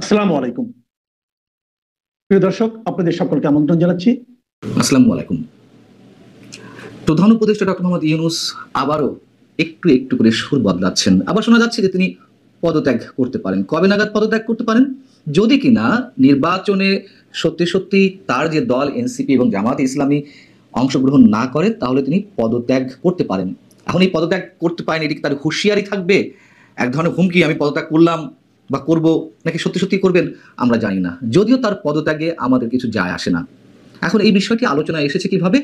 আসসালামু আলাইকুম। প্রিয় দর্শক, আপনাদের সকলকে আমন্ত্রণ জানাচ্ছি। আসসালামু আলাইকুম। প্রধান উপদেষ্টা ডক্টর মোহাম্মদ ইউনূস আবারও একটু একটু করে সুর বদলাচ্ছেন। আবার শোনা যাচ্ছে যে তিনি পদত্যাগ করতে পারেন। কবে নাগাদ পদত্যাগ করতে পারেন? যদি কিনা নির্বাচনে সত্যি সত্যি তার যে দল এনসিপি এবং জামায়াতে ইসলামী অংশগ্রহণ না করে, তাহলে তিনি পদত্যাগ করতে পারেন। এখন এই পদত্যাগ করতে পারেন, এটি কি তার হুঁশিয়ারি থাকবে, এক ধরনের হুমকি, আমি পদত্যাগ করলাম বা করব, নাকি সত্যি সত্যি করবেন আমরা জানি না। যদিও তার পদত্যাগে আমাদের কিছু যায় আসে না। এখন এই বিষয়টি আলোচনায় এসেছে কিভাবে?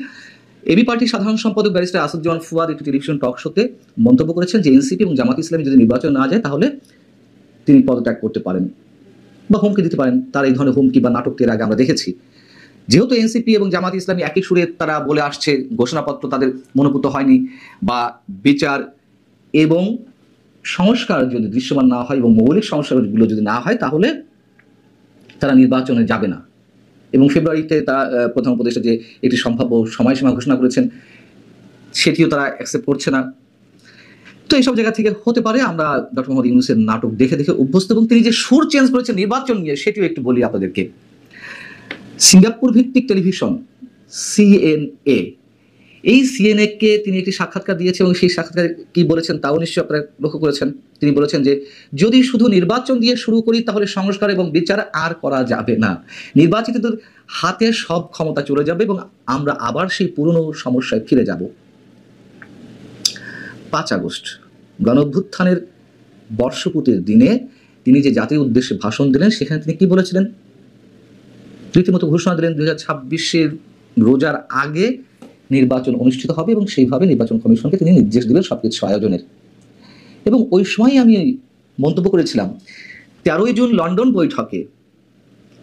এবি পার্টির সাধারণ সম্পাদক ব্যারিস্টার আসাদুজ্জামান ফুয়াদ একটি টেলিভিশন টক শোতে মন্তব্য করেছেন যে এনসিপি এবং জামাত ইসলামী যদি নির্বাচন না যায়, তাহলে তিনি পদত্যাগ করতে পারেন বা হুমকি দিতে পারেন। তার এই ধরনের হুমকি বা নাটক এর আগে আমরা দেখেছি। যেহেতু এনসিপি এবং জামাত ইসলামী একই সুরে তারা বলে আসছে, ঘোষণাপত্র তাদের মনোভূত হয়নি, বা বিচার এবং সংস্কার যদি দৃশ্যমান না হয় এবং মৌলিক সংস্কারগুলো যদি না হয়, তাহলে তারা নির্বাচনে যাবে না। এবং ফেব্রুয়ারিতে তারা প্রধান উপদেষ্টা যে একটি সম্ভাব্য সময়সীমা ঘোষণা করেছেন, সেটিও তারা অ্যাকসেপ্ট করছে না। তো এইসব জায়গা থেকে হতে পারে আমরা ডক্টর মোহাম্মদ ইউনূসের নাটক দেখে দেখে অভ্যস্ত, এবং তিনি যে সুর চেঞ্জ করেছেন নির্বাচন নিয়ে, সেটিও একটু বলি আপনাদেরকে। সিঙ্গাপুর ভিত্তিক টেলিভিশন সিএনএ, এই সিএনএ কে তিনি একটি সাক্ষাৎকার দিয়েছেন, এবং সেই সাক্ষাৎকারে কি বলেছেন তাও নিশ্চয়ই আপনারা লক্ষ্য করেছেন। তিনি বলেছেন যে যদি শুধু নির্বাচন দিয়ে শুরু করি, তাহলে সংস্কার এবং বিচার আর করা যাবে না। নির্বাচিতদের হাতে সব ক্ষমতা চলে যাবে এবং আমরা আবার সেই পুরনো সমস্যায় ফিরে যাব। 5 আগস্ট গণঅভ্যুত্থানের বর্ষপূর্তির দিনে তিনি যে জাতির উদ্দেশ্যে ভাষণ দিলেন, সেখানে তিনি কি বলেছিলেন? রীতিমতো ঘোষণা দিলেন 2026-এর রোজার আগে নির্বাচন অনুষ্ঠিত হবে, এবং সেইভাবে নির্বাচন কমিশনকে তিনি নির্দেশ দিলেন সবকিছু আয়োজনের। এবং ওই সময় আমি মন্তব্য করেছিলাম, 13ই জুন লন্ডন বৈঠকে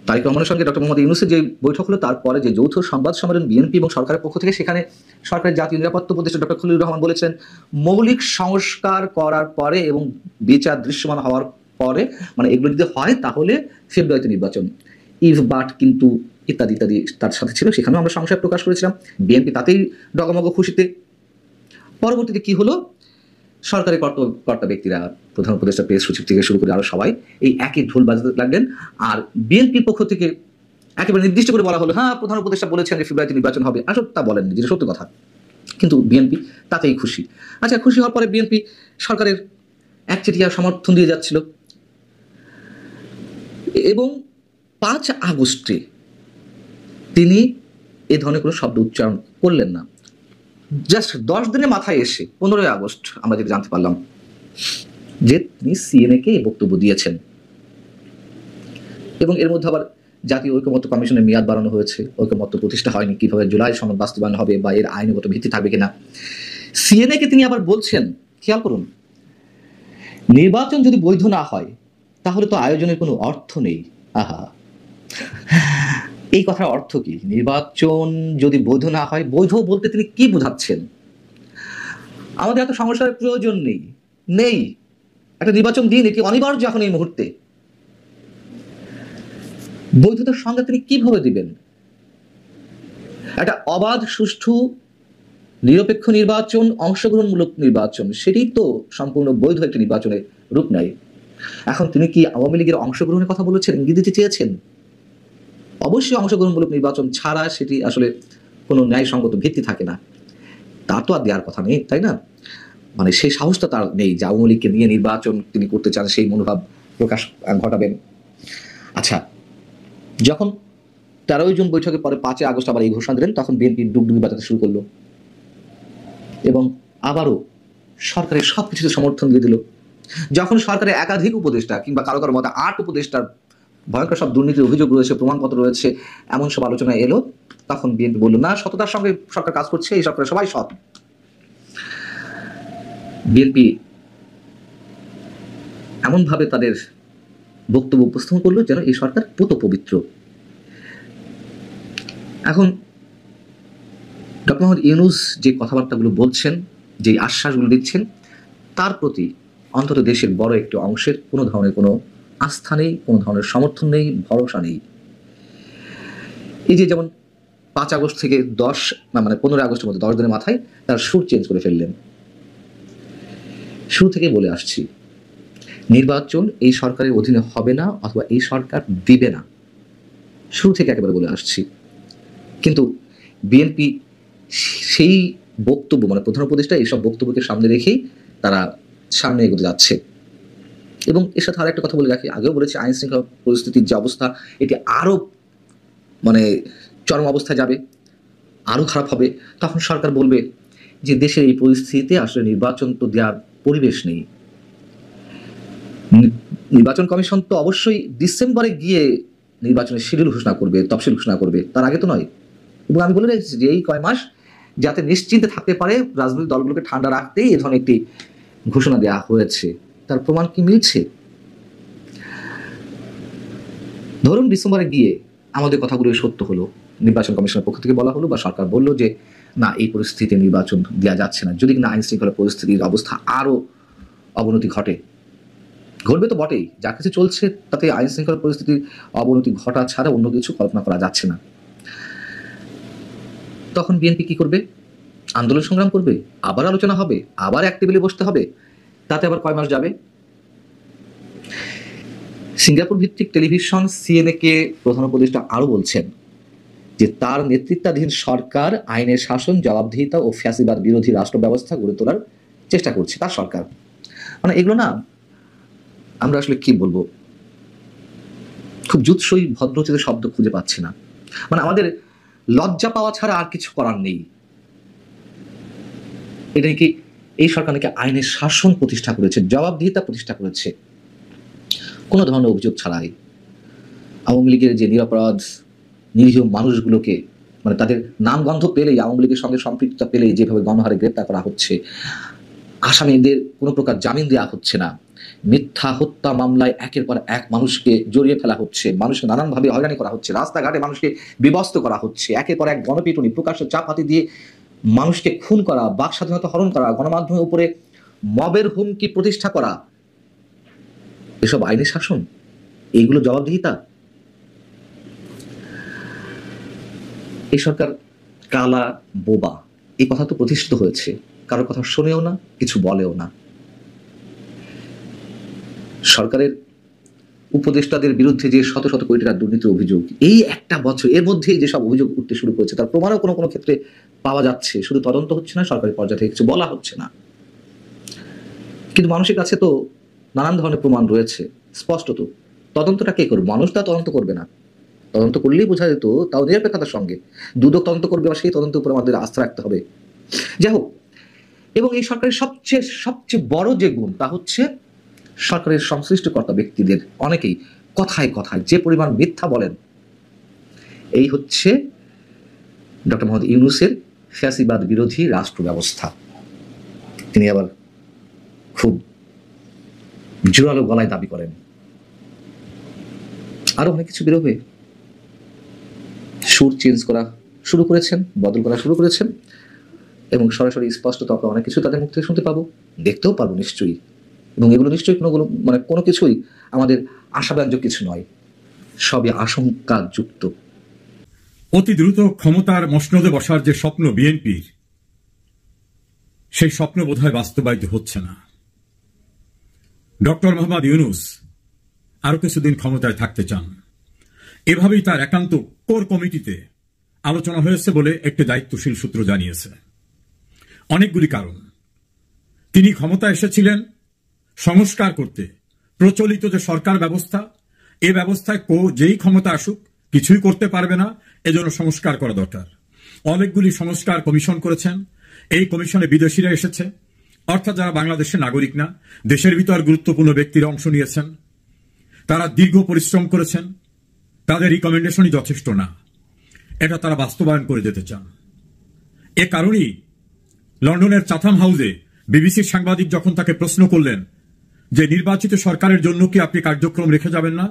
তারেক রহমানের সঙ্গে ডক্টর মোহাম্মদ ইউনূসের যে বৈঠক হলো, তারপরে যে যৌথ সংবাদ সম্মেলন বিএনপি এবং সরকারের পক্ষ থেকে, সেখানে সরকারের জাতীয় নিরাপত্তা উপদেষ্টা ডক্টর খলিলুর রহমান বলেছেন, মৌলিক সংস্কার করার পরে এবং বিচার দৃশ্যমান হওয়ার পরে, মানে এগুলো যদি হয় তাহলে ফেব্রুয়ারিতে নির্বাচন। ইফ বাট কিন্তু ইত্যাদি ইত্যাদি তার সাথে ছিল, সেখানেও আমরা সংশয় প্রকাশ করেছিলাম। বিএনপি তাতেই ডগমগ খুশিতে। পরবর্তীতে কি হলো? সরকারি কর্তা ব্যক্তিরা, প্রধান উপদেষ্টা, প্রেস সচিব থেকে শুরু করে আরো সবাই এই একই ঢোল বাজাতে লাগলেন। আর বিএনপির পক্ষ থেকে একেবারে নির্দিষ্ট করে বলা হলো, হ্যাঁ প্রধান উপদেষ্টা বলেছেন যে ফেব্রুয়ারিতে নির্বাচন হবে। আসলে তা বলেননি, যেটা সত্য কথা। কিন্তু বিএনপি তাতেই খুশি। আচ্ছা, খুশি হওয়ার পরে বিএনপি সরকারের একচেটিয়া সমর্থন দিয়ে যাচ্ছিল, এবং 5 আগস্টে তিনি এ ধরনের কোনো শব্দ উচ্চারণ করলেন না। জাস্ট 10 দিনের মাথায় এসে 15ই আগস্ট আমরা যেটা জানতে পারলাম যে তিনি সিএনএ কে বক্তব্য দিয়েছেন। এবং এর মধ্যে আবার জাতীয় ঐকমত্য কমিশনের মেয়াদ বাড়ানো হয়েছে, ঐকমত্য প্রতিষ্ঠা হয়নি, কিভাবে জুলাই সনদ বাস্তবায়ন হবে বা এর আইনগত ভিত্তি থাকবে কিনা। সিএনএ কে তিনি আবার বলছেন, খেয়াল করুন, নির্বাচন যদি বৈধ না হয়, তাহলে তো আয়োজনের কোনো অর্থ নেই। আহা, এই কথার অর্থ কি? নির্বাচন যদি বৈধ না হয়, বৈধ বলতে তিনি কি বোঝাচ্ছেন? আমাদের এত সংস্কারের প্রয়োজন নেই, নেই, একটা নির্বাচন দিন, এটি অনিবার্য এখন এই মুহূর্তে। বৈধতার সংজ্ঞা তিনি কিভাবে দিবেন? একটা অবাধ, সুষ্ঠু, নিরপেক্ষ নির্বাচন, অংশগ্রহণমূলক নির্বাচন, সেটি তো সম্পূর্ণ বৈধ একটি নির্বাচনের রূপ নেয়। এখন তিনি কি আওয়ামী লীগের অংশগ্রহণের কথা বলেছেন, ইঙ্গিত দিতে চেয়েছেন? অবশ্যই অংশগ্রহণমূলক নির্বাচন ছাড়া সেটি আসলে কোনো ন্যায়সঙ্গত ভিত্তি থাকে না। তার তো আর দেওয়ার কথা নেই, তাই না? মানে সেই সাহসটা তার নেই যে আওয়ামী লীগকে নিয়ে নির্বাচন তিনি করতে চান, সেই মনোভাব প্রকাশ ঘটাবেন। আচ্ছা, যখন 13ই জুন বৈঠকের পরে 5 আগস্ট আবার এই ঘোষণা দিলেন, তখন বিএনপি ডুগডুগি বাজাতে শুরু করলো, এবং আবারও সরকারের সবকিছুতে সমর্থন দিয়ে দিল। যখন সরকারের একাধিক উপদেষ্টা কিংবা কারো কারো মতে 8 উপদেষ্টার ভয়ঙ্কর সব দুর্নীতির অভিযোগ রয়েছে, প্রমাণপত্র রয়েছে, এমন সব আলোচনা এলো, তখন বিএনপি বলল, না, সততার সঙ্গে সরকার কাজ করছে, এই সরকারের সবাই সৎ। বিএনপি এমনভাবে তাদের বক্তব্য উপস্থাপন করলো যেন এই সরকার পুত পবিত্র। এখন ডক্টর মোহাম্মদ ইউনূস যে কথাবার্তাগুলো বলছেন, যে আশ্বাসগুলো দিচ্ছেন, তার প্রতি অন্তত দেশের বড় একটি অংশের কোনো ধরনের কোনো আস্থা নেই, কোনো ধরনের সমর্থন নেই, ভরসা নেই। এই যে যেমন 5 আগস্ট থেকে 15 আগস্টের মধ্যে 10 দিনের মাথায় তার সুর চেঞ্জ করে ফেললেন। শুরু থেকে বলে আসছি, নির্বাচন এই সরকারের অধীনে হবে না, অথবা এই সরকার দিবে না, শুরু থেকে একেবারে বলে আসছি। কিন্তু বিএনপি সেই বক্তব্য, মানে প্রধান উপদেষ্টা এইসব বক্তব্যকে সামনে রেখেই তারা সামনে এগোতে যাচ্ছে। এবং এর সাথে আর একটা কথা বলে রাখি, আগেও বলেছি, আইন শৃঙ্খলা পরিস্থিতির যে অবস্থা, এটি আরো মানে চরম অবস্থায় যাবে, আরো খারাপ হবে। তখন সরকার বলবে যে দেশের এই পরিস্থিতিতে আসলে নির্বাচন তো দেওয়ার পরিবেশ নেই। নির্বাচন কমিশন তো অবশ্যই ডিসেম্বরে গিয়ে নির্বাচনের শিডিউল ঘোষণা করবে, তফসিল ঘোষণা করবে, তার আগে তো নয়। এবং আমি বলে রেখেছি যে এই কয় মাস যাতে নিশ্চিন্তে থাকতে পারে, রাজনৈতিক দলগুলোকে ঠান্ডা রাখতেই এ ধরনের একটি ঘোষণা দেওয়া হয়েছে। তার প্রমাণ কি মিলছে? ধরুন ডিসেম্বরে গিয়ে আমাদের কথাগুলো সত্য হলো, নির্বাচন কমিশনের পক্ষ থেকে বলা হলো বা সরকার বলল যে না, এই পরিস্থিতিতে নির্বাচন দেওয়া যাচ্ছে না, যদি কিনা আইন শৃঙ্খলা পরিস্থিতির অবস্থা আরো অবনতি ঘটে। ঘটবে তো বটেই, যা কিছু চলছে তাতে আইন শৃঙ্খলা পরিস্থিতির অবনতি ঘটা ছাড়া অন্য কিছু কল্পনা করা যাচ্ছে না। তখন বিএনপি কি করবে? আন্দোলন সংগ্রাম করবে, আবার আলোচনা হবে, আবার এক টেবিলে বসতে হবে। তাতে আবার কয় মাস যাবে? সিঙ্গাপুর ভিত্তিক টেলিভিশন সিএনএ কে প্রধান উপদেষ্টা আরো বলছেন যে তার নেতৃত্বাধীন সরকার আইনের শাসন, জবাবদিহিতা ও ফ্যাসিবাদ বিরোধী রাষ্ট্র ব্যবস্থা গড়ে তোলার চেষ্টা করছে তার সরকার। মানে এগুলো না, আমরা আসলে কি বলবো, খুব জুৎসই ভদ্রচিত শব্দ খুঁজে পাচ্ছি না। মানে আমাদের লজ্জা পাওয়া ছাড়া আর কিছু করার নেই। এটা নাকি এই সরকার নাকি আইনের শাসন প্রতিষ্ঠা করেছে, জবাবদিহিতা প্রতিষ্ঠা করেছে, কোনো ধরনের অভিযোগ ছাড়াই। আওয়ামী লীগের যে নিরপরাধ নিরীহ মানুষগুলোকে, মানে তাদের নামগন্ধ পেলেই, আওয়ামী লীগের সঙ্গে সম্পৃক্ততা পেলেই যেভাবে গণহারে গ্রেপ্তার করা হচ্ছে, আসামিদের কোনো প্রকার জামিন দেওয়া হচ্ছে না, মিথ্যা হত্যা মামলায় একের পর এক মানুষকে জড়িয়ে ফেলা হচ্ছে, মানুষকে নানানভাবে হয়রানি করা হচ্ছে, রাস্তাঘাটে মানুষকে বিবস্ত করা হচ্ছে, একের পর এক গণপিটুনি, প্রকাশ্যে চাপ হাতি দিয়ে মানুষকে খুন করা, বাক স্বাধীনতা হরণ করা, গণমাধ্যমের উপরে মবের হুমকি প্রতিষ্ঠা করা, এসব আইনের শাসন, এইগুলো জবাবদিহিতা? এই সরকার কালা বোবা, এই কথা তো প্রতিষ্ঠিত হয়েছে, কারোর কথা শোনেও না, কিছু বলেও না। সরকারের উপদেষ্টাদের বিরুদ্ধে যে শত শত কোটি টাকার দুর্নীতির অভিযোগ, এই একটা বছর এর মধ্যেই যেসব অভিযোগ উঠতে শুরু করেছে, তার প্রমাণও কোনো কোনো ক্ষেত্রে পাওয়া যাচ্ছে। শুধু তদন্ত হচ্ছে না, সরকারি পর্যায়ে থেকে কিছু বলা হচ্ছে না, কিন্তু মানুষের কাছে তো নানান ধরনের প্রমাণ রয়েছে স্পষ্ট। তো তদন্তটা কে করবে? মানুষ তা তদন্ত করবে না। তদন্ত করলেই বোঝা যেত, তাও নিরপেক্ষতার সঙ্গে। দুদক তদন্ত করবে, বা সেই তদন্তের উপরে আমাদের আস্থা রাখতে হবে। যাই হোক, এবং এই সরকারের সবচেয়ে বড় যে গুণ, তা হচ্ছে সরকারের সংশ্লিষ্টকর্তা ব্যক্তিদের অনেকেই কথায় কথায় যে পরিমাণ মিথ্যা বলেন। এই হচ্ছে ডক্টর মোহাম্মদ ইউনূসের ফ্যাসিবাদ বিরোধী রাষ্ট্র ব্যবস্থা। তিনি আবার খুব জোরালো গলায় দাবি করেন আরো অনেক কিছু বেরোবে। সুর চেঞ্জ করা শুরু করেছেন, বদল করা শুরু করেছেন, এবং সরাসরি স্পষ্ট তর্ক অনেক কিছু তাদের মুখ থেকে শুনতে পাবো, দেখতেও পারবো নিশ্চয়ই। এবং এগুলো নিশ্চয়ই কোনো কিছুই আমাদের আশাব্যঞ্জক কিছু নয়, সবই আশঙ্কা যুক্ত। অতি দ্রুত ক্ষমতার মসনদে বসার যে স্বপ্ন বিএনপির, সেই স্বপ্ন বোধহয় বাস্তবায়িত হচ্ছে না। ডক্টর মোহাম্মদ ইউনূস আরো কিছুদিন ক্ষমতায় থাকতে চান। এভাবেই তার একান্ত কোর কমিটিতে আলোচনা হয়েছে বলে একটি দায়িত্বশীল সূত্র জানিয়েছে। অনেকগুলি কারণ। তিনি ক্ষমতা এসেছিলেন সংস্কার করতে। প্রচলিত যে সরকার ব্যবস্থা, এ ব্যবস্থায় যেই ক্ষমতা আসুক কিছুই করতে পারবে না, এজন্য সংস্কার করা দরকার। অনেকগুলি সংস্কার কমিশন করেছেন। এই কমিশনে বিদেশিরা এসেছে, অর্থাৎ যারা বাংলাদেশের নাগরিক না, দেশের ভিতর গুরুত্বপূর্ণ ব্যক্তিরা অংশ নিয়েছেন। তারা দীর্ঘ পরিশ্রম করেছেন, তাদের রিকমেন্ডেশনই যথেষ্ট না, এটা তারা বাস্তবায়ন করে যেতে চান। এ কারণেই লন্ডনের চাথাম হাউসে বিবিসির সাংবাদিক যখন তাকে প্রশ্ন করলেন যে নির্বাচিত সরকারের জন্য কি আপনি কার্যক্রম রেখে যাবেন না,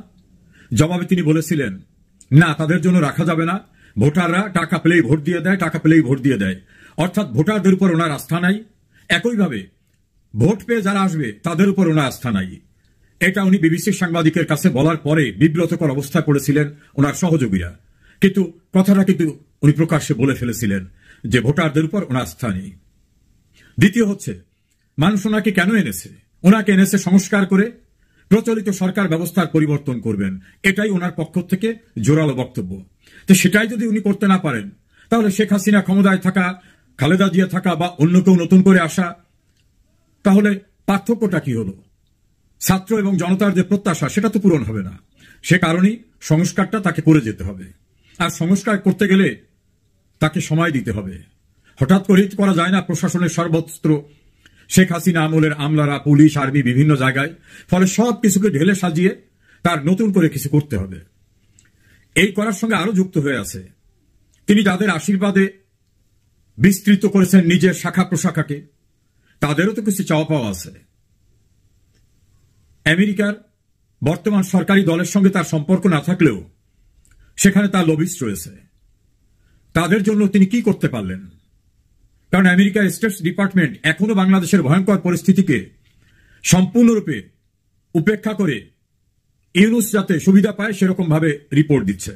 জবাবে তিনি বলেছিলেন না, তাদের জন্য রাখা যাবে না। ভোটাররা টাকা পেলেই ভোট দিয়ে দেয়, টাকা পেলেই ভোট দিয়ে দেয়, অর্থাৎ ভোটারদের উপর ওনার আস্থা নাই। একইভাবে ভোট পেয়ে যারা আসবে তাদের উপর ওনার আস্থা নাই। এটা উনি বিবিসির সাংবাদিকের কাছে বলার পরে বিব্রতকর অবস্থায় পড়েছিলেন ওনার সহযোগীরা, কিন্তু কথাটা কিন্তু উনি প্রকাশ্যে বলে ফেলেছিলেন যে ভোটারদের উপর ওনার আস্থা নেই। দ্বিতীয় হচ্ছে, মানুষ ওনাকে কেন এনেছে? ওনাকে এনেছে সংস্কার করে, প্রচলিত সরকার ব্যবস্থার পরিবর্তন করবেন, এটাই ওনার পক্ষ থেকে জোরালো বক্তব্য। তো সেটাই যদি উনি করতে না পারেন, তাহলে শেখ হাসিনা ক্ষমতায় থাকা, খালেদা জিয়া থাকা বা অন্য কেউ নতুন করে আসা, তাহলে পার্থক্যটা কি হলো? ছাত্র এবং জনতার যে প্রত্যাশা সেটা তো পূরণ হবে না। সে কারণেই সংস্কারটা তাকে করে যেতে হবে। আর সংস্কার করতে গেলে তাকে সময় দিতে হবে। হঠাৎ করেই করা যায় না। প্রশাসনের সর্বত্র শেখ হাসিনা আমলের আমলারা, পুলিশ, আর্মি বিভিন্ন জায়গায়, ফলে সব কিছুকে ঢেলে সাজিয়ে তার নতুন করে কিছু করতে হবে। এই করার সঙ্গে আরো যুক্ত হয়ে আছে তিনি যাদের আশীর্বাদে বিস্তৃত করেছেন নিজের শাখা প্রশাখাকে, তাদেরও তো কিছু চাওয়া পাওয়া আছে। আমেরিকার বর্তমান সরকারি দলের সঙ্গে তার সম্পর্ক না থাকলেও সেখানে তার লবিস্ট রয়েছে। তাদের জন্য তিনি কি করতে পারলেন? কারণ আমেরিকার স্টেট ডিপার্টমেন্ট এখনো বাংলাদেশের ভয়ঙ্কর পরিস্থিতিকে সম্পূর্ণরূপে উপেক্ষা করে ইউনুস যাতে সুবিধা পায় সেরকম ভাবে রিপোর্ট দিচ্ছে।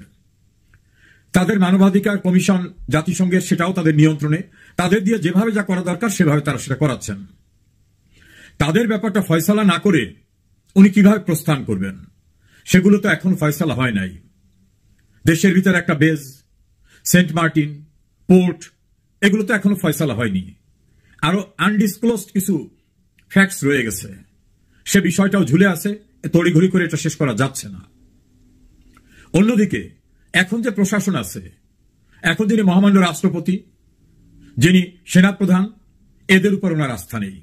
তাদের মানবাধিকার কমিশন জাতিসংঘের, সেটাও তাদের নিয়ন্ত্রণে। তাদের দিয়ে যেভাবে যা করা দরকার সেভাবে তারা সেটা করাচ্ছেন। তাদের ব্যাপারটা ফয়সালা না করে উনি কিভাবে প্রস্থান করবেন? সেগুলো তো এখন ফয়সালা হয় নাই। দেশের ভিতরে একটা বেজ, সেন্ট মার্টিন, পোর্ট, এগুলো তো এখনো ফয়সালা হয়নি। আরো আনডিসক্লোজড কিছু ফ্যাক্টস রয়ে গেছে, সে বিষয়টাও ঝুলে আছে। তড়িঘড়ি করে এটা শেষ করা যাচ্ছে না। অন্যদিকে এখন যে প্রশাসন আছে, এখন যিনি মহামান্য রাষ্ট্রপতি, যিনি সেনাপ্রধান, এদের উপর ওনার আস্থা নেই।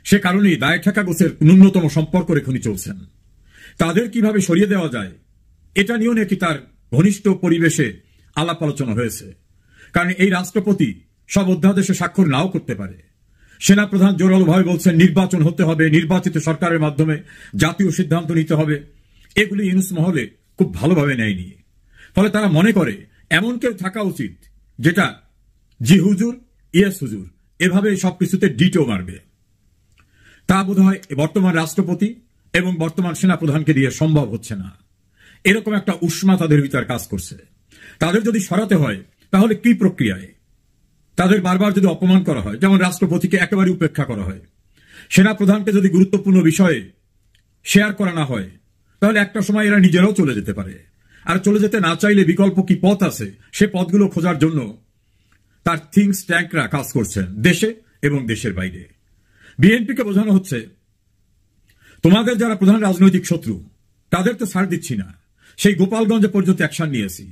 সে কারণেই দায় ঠেকা গোছের ন্যূনতম সম্পর্ক রেখে উনি চলছেন। তাদের কিভাবে সরিয়ে দেওয়া যায় এটা নিয়েও নাকি তার ঘনিষ্ঠ পরিবেশে আলাপ আলোচনা হয়েছে। কারণ এই রাষ্ট্রপতি সব অধ্যাদেশে স্বাক্ষর নাও করতে পারে। সেনাপ্রধান জোরালোভাবে বলছেন নির্বাচন হতে হবে, নির্বাচিত সরকারের মাধ্যমে জাতীয় সিদ্ধান্ত নিতে হবে। এগুলি ইউনুস মহলে খুব ভালোভাবে নেয়নি। ফলে তারা মনে করে এমন কেউ থাকা উচিত যেটা জি হুজুর, ইয়েস হুজুর, এভাবে সবকিছুতে ডিটো মারবে। তা বোধহয় বর্তমান রাষ্ট্রপতি এবং বর্তমান সেনাপ্রধানকে দিয়ে সম্ভব হচ্ছে না। এরকম একটা উষ্মা তাদের ভিতর কাজ করছে। তাদের যদি সরাতে হয় তাহলে কি প্রক্রিয়ায়? তাদের বারবার যদি অপমান করা হয়, যেমন রাষ্ট্রপতিকে একেবারে উপেক্ষা করা হয়, সেনাপ্রধানকে যদি গুরুত্বপূর্ণ বিষয়ে শেয়ার করা না হয়, তাহলে একটা সময় এরা নিজেরাও চলে যেতে পারে। আর চলে যেতে না চাইলে বিকল্প কি পথ আছে, সে পথগুলো খোঁজার জন্য তার থিঙ্ক ট্যাঙ্করা কাজ করছেন দেশে এবং দেশের বাইরে। বিএনপিকে বোঝানো হচ্ছে তোমাদের যারা প্রধান রাজনৈতিক শত্রু তাদের তো ছাড় দিচ্ছি না, সেই গোপালগঞ্জে পর্যন্ত অ্যাকশন নিয়েছি।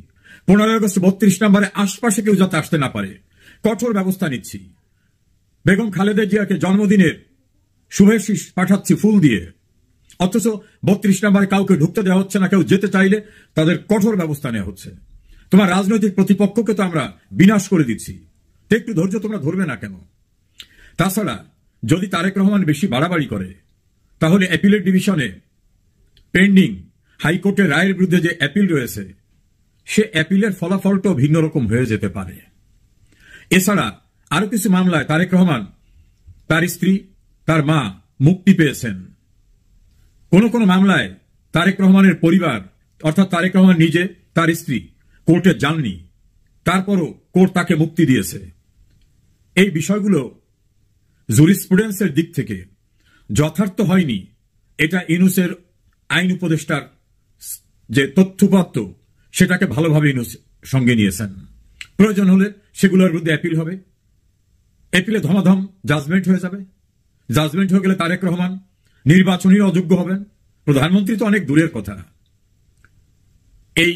15 আগস্ট 32 নম্বরে আশপাশে কেউ যাতে আসতে না পারে কঠোর ব্যবস্থা নিচ্ছি। বেগম খালেদা জিয়াকে জন্মদিনের শুভেচ্ছা পাঠাচ্ছি ফুল দিয়ে, অথচ 32 নম্বরে কাউকে ঢুকতে দেওয়া হচ্ছে না। কেউ যেতে চাইলে তাদের কঠোর ব্যবস্থা নেওয়া হচ্ছে। তোমার রাজনৈতিক প্রতিপক্ষকে তো আমরা বিনাশ করে দিচ্ছি, একটু ধৈর্য তোমরা ধরবে না কেন? তাছাড়া যদি তারেক রহমান বেশি বাড়াবাড়ি করে, তাহলে অ্যাপিলেট ডিভিশনে পেন্ডিং হাইকোর্টের রায়ের বিরুদ্ধে যে অ্যাপিল রয়েছে, সে অ্যাপিলের ফলাফলটাও ভিন্ন রকম হয়ে যেতে পারে। এছাড়া আরো কিছু মামলায় তারেক রহমান, তার স্ত্রী, তার মা মুক্তি পেয়েছেন। কোন কোন মামলায় তারেক রহমানের পরিবার, অর্থাৎ তারেক রহমান নিজে, তার স্ত্রী কোর্টে যাননি, তারপরও কোর্ট তাকে মুক্তি দিয়েছে। এই বিষয়গুলো জুরিসপ্রুডেন্সের দিক থেকে যথার্থ হয়নি। এটা ইউনুসের আইন উপদেষ্টার যে তথ্যপত্র, সেটাকে ভালোভাবে ইউনুস সঙ্গে নিয়েছেন। প্রয়োজন হলে সেগুলোর বিরুদ্ধে অ্যাপিল হবে, অ্যাপিলে ধমাধম জাজমেন্ট হয়ে যাবে। জাজমেন্ট হয়ে গেলে তারেক রহমান নির্বাচনী অযোগ্য হবেন। প্রধানমন্ত্রী তো অনেক দূরের কথা। এই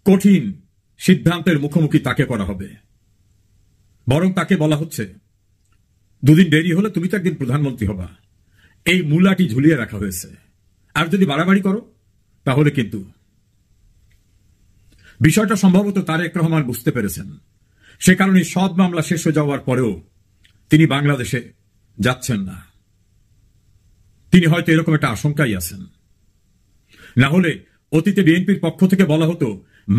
কঠিন সিদ্ধান্তের মুখোমুখি তাকে করা হবে। বরং তাকে বলা হচ্ছে দুদিন দেরি হলে তুমি তো একদিন প্রধানমন্ত্রী হবা, এই মূলাটি ঝুলিয়ে রাখা হয়েছে। আর যদি বাড়াবাড়ি করো তাহলে কিন্তু। বিষয়টা সম্ভবত তারেক রহমান বুঝতে পেরেছেন। সে কারণে সব মামলা শেষ হয়ে যাওয়ার পরেও তিনি বাংলাদেশে যাচ্ছেন না। তিনি হয়তো এরকম একটা আশঙ্কাই আছেন। না হলে অতীতে বিএনপির পক্ষ থেকে বলা হতো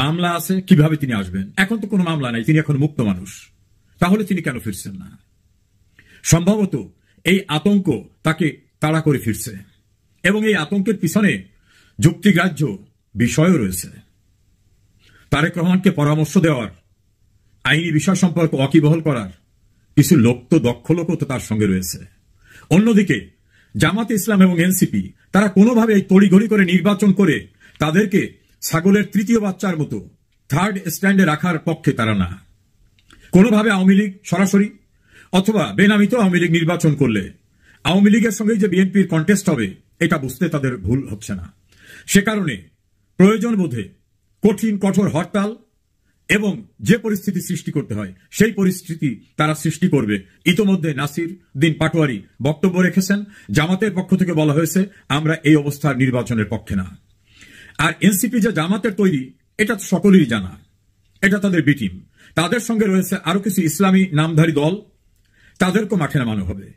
মামলা আছে, কিভাবে তিনি আসবেন? এখন তো কোনো মামলা নাই, তিনি এখন মুক্ত মানুষ। তাহলে তিনি কেন ফিরছেন না? সম্ভবত এই আতঙ্ক তাকে তাড়া করে ফিরছে, এবং এই আতঙ্কের পিছনে যুক্তিগ্রাহ্য বিষয়ও রয়েছে। তারেক রহমানকে পরামর্শ দেওয়ার, আইনি বিষয় সম্পর্কে ওয়াকিবহাল করার কিছু লোক তো, দক্ষ লোকও তো তার সঙ্গে রয়েছে। অন্যদিকে জামাতে ইসলাম এবং এনসিপি তারা কোনোভাবে এই তড়িঘড়ি করে নির্বাচন করে তাদেরকে ছাগলের তৃতীয় বাচ্চার মতো থার্ড স্ট্যান্ডে রাখার পক্ষে তারা না। কোনোভাবে আওয়ামী লীগ সরাসরি অথবা বেনামিত আওয়ামী লীগ নির্বাচন করলে আওয়ামী লীগের সঙ্গে যে বিএনপির কন্টেস্ট হবে এটা বুঝতে তাদের ভুল হচ্ছে না। সে কারণে প্রয়োজন বোধে কঠিন কঠোর হরতাল এবং যে পরিস্থিতি সৃষ্টি করতে হয় সেই পরিস্থিতি তারা সৃষ্টি করবে। ইতোমধ্যে নাসির উদ্দিন পাটোয়ারি বক্তব্য রেখেছেন, জামাতের পক্ষ থেকে বলা হয়েছে আমরা এই অবস্থার নির্বাচনের পক্ষে না। আর এনসিপি যে জামাতের তৈরি এটা তো সকলেরই জানা, এটা তাদের বি টিম। তাদের সঙ্গে রয়েছে আরো কিছু ইসলামী নামধারী দল, তাদেরকেও মাঠে নামানো হবে।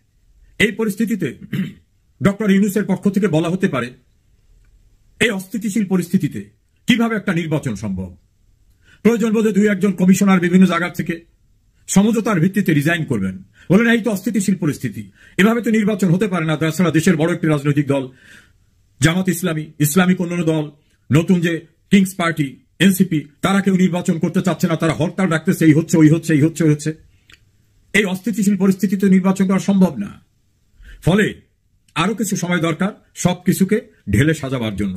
এই পরিস্থিতিতে ডক্টর ইউনূসের পক্ষ থেকে বলা হতে পারে এই অস্থিতিশীল পরিস্থিতিতে কিভাবে একটা নির্বাচন সম্ভব। প্রয়োজন বোধে দুই একজন কমিশনার বিভিন্ন জায়গা থেকে সমঝোতার ভিত্তিতে রিজাইন করবেন, বলেন এই তো অস্থিতিশীল পরিস্থিতি, এভাবে তো নির্বাচন হতে পারে না। তাছাড়া দেশের বড় একটি রাজনৈতিক দল জামাত ইসলামী, ইসলামিক অন্যান্য দল, নতুন যে কিংস পার্টি এনসিপি, তারা কেউ নির্বাচন করতে চাচ্ছে না, তারা হরতাল রাখতেছে, এই হচ্ছে ওই হচ্ছে এই হচ্ছে ওই হচ্ছে। এই অস্থিতিশীল পরিস্থিতিতে নির্বাচন করা সম্ভব না। ফলে আরো কিছু সময় দরকার সবকিছুকে ঢেলে সাজাবার জন্য।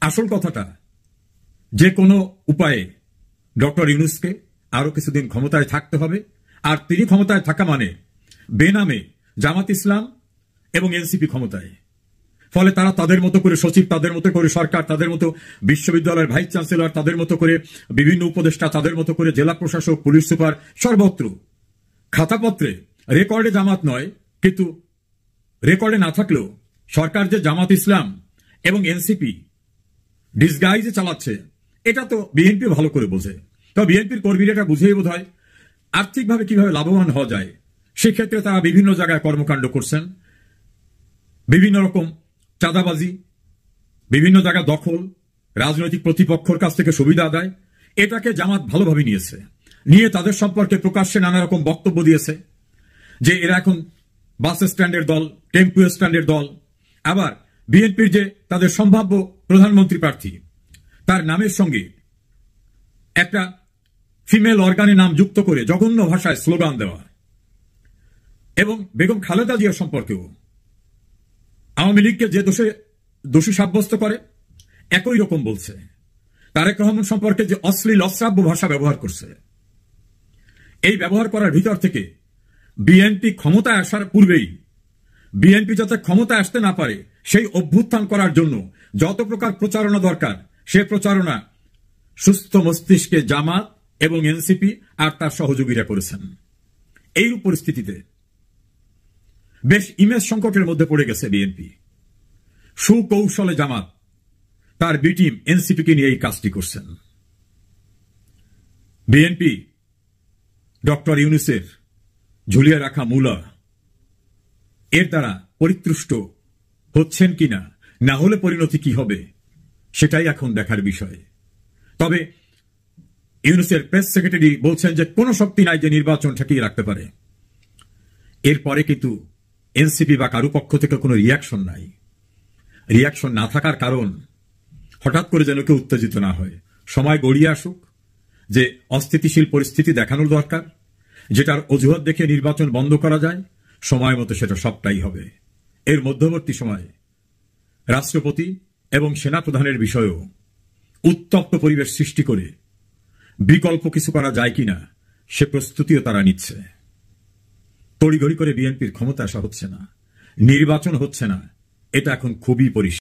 আসল কথাটা যে কোনো উপায়ে ডক্টর ইউনূসকে আরো কিছুদিন ক্ষমতায় থাকতে হবে। আর তিনি ক্ষমতায় থাকা মানে বেনামে জামাত ইসলাম এবং এনসিপি ক্ষমতায়। ফলে তারা তাদের মতো করে সচিব, তাদের মতো করে সরকার, তাদের মতো বিশ্ববিদ্যালয়ের ভাইস চ্যান্সেলর, তাদের মতো করে বিভিন্ন উপদেষ্টা, তাদের মতো করে জেলা প্রশাসক, পুলিশ সুপার, সর্বত্র খাতাপত্রে রেকর্ডে জামাত নয়, কিন্তু রেকর্ডে না থাকলেও সরকার যে জামাত ইসলাম এবং এনসিপি ডিসগাইজে চালাচ্ছে এটা তো বিএনপি ভালো করে বোঝে। তো বিএনপির কর্মীরা এটা বুঝেই বোধ হয় আর্থিকভাবে কিভাবে লাভবান হওয়া যায়। সেক্ষেত্রে তারা বিভিন্ন জায়গায় কর্মকাণ্ড করছেন, বিভিন্ন রকম চাঁদাবাজি, বিভিন্ন জায়গা দখল, রাজনৈতিক প্রতিপক্ষের কাছ থেকে সুবিধা আদায়, এটাকে জামাত ভালোভাবে নিয়েছে। নিয়ে তাদের সম্পর্কে প্রকাশ্যে নানা রকম বক্তব্য দিয়েছে যে এরা এখন বাস স্ট্যান্ডের দল, টেম্পু স্ট্যান্ডের দল। আবার বিএনপির যে তাদের সম্ভাব্য প্রধানমন্ত্রী প্রার্থী, তার নামের সঙ্গে একটা ফিমেল অর্গানের নাম যুক্ত করে জঘন্য ভাষায় স্লোগান দেওয়া, এবং বেগম খালেদা জিয়া সম্পর্কেও আওয়ামী লীগকে যে দোষী সাব্যস্ত করে একই রকম বলছে। তারেক রহমান সম্পর্কে যে অশ্লীল অশ্রাব্য ভাষা ব্যবহার করছে, এই ব্যবহার করার ভিতর থেকে বিএনপি ক্ষমতায় আসার পূর্বেই বিএনপি যাতে ক্ষমতায় আসতে না পারে সেই অভ্যুত্থান করার জন্য যত প্রকার প্রচারণা দরকার সে প্রচারণা সুস্থ মস্তিষ্কে জামাত এবং এনসিপি আর তার সহযোগীরা করেছেন। এই পরিস্থিতিতে বেশ ইমেজ সংকটের মধ্যে পড়ে গেছে বিএনপি। সুকৌশলে জামাত তার বি টিম এনসিপিকে নিয়ে এই কাজটি করছেন। বিএনপি ডক্টর ইউনূসের ঝুলিয়ে রাখা মূলা এর দ্বারা পরিতুষ্ট হচ্ছেন কিনা, না হলে পরিণতি কি হবে সেটাই এখন দেখার বিষয়। তবে ইউনূসের প্রেস সেক্রেটারি বলছেন যে কোনো শক্তি নাই যে নির্বাচন ঠেকিয়ে রাখতে পারে। এরপরে কিন্তু এনসিপি বা কারো পক্ষ থেকে কোনো রিয়াকশন নাই। রিয়াকশন না থাকার কারণ হঠাৎ করে যেন কেউ উত্তেজিত না হয়। সময় গড়িয়ে আসুক, যে অস্থিতিশীল পরিস্থিতি দেখানোর দরকার, যেটার অজুহাত দেখে নির্বাচন বন্ধ করা যায়, সময় মতো সেটা সবটাই হবে। এর মধ্যবর্তী সময়ে রাষ্ট্রপতি এবং সেনাপ্রধানের বিষয়েও উত্তপ্ত পরিবেশ সৃষ্টি করে বিকল্প কিছু করা যায় কিনা সে প্রস্তুতিও তারা নিচ্ছে। তড়িঘড়ি করে বিএনপির ক্ষমতা আসা হচ্ছে না, নির্বাচন হচ্ছে না, এটা এখন খুবই পরিষ্কার।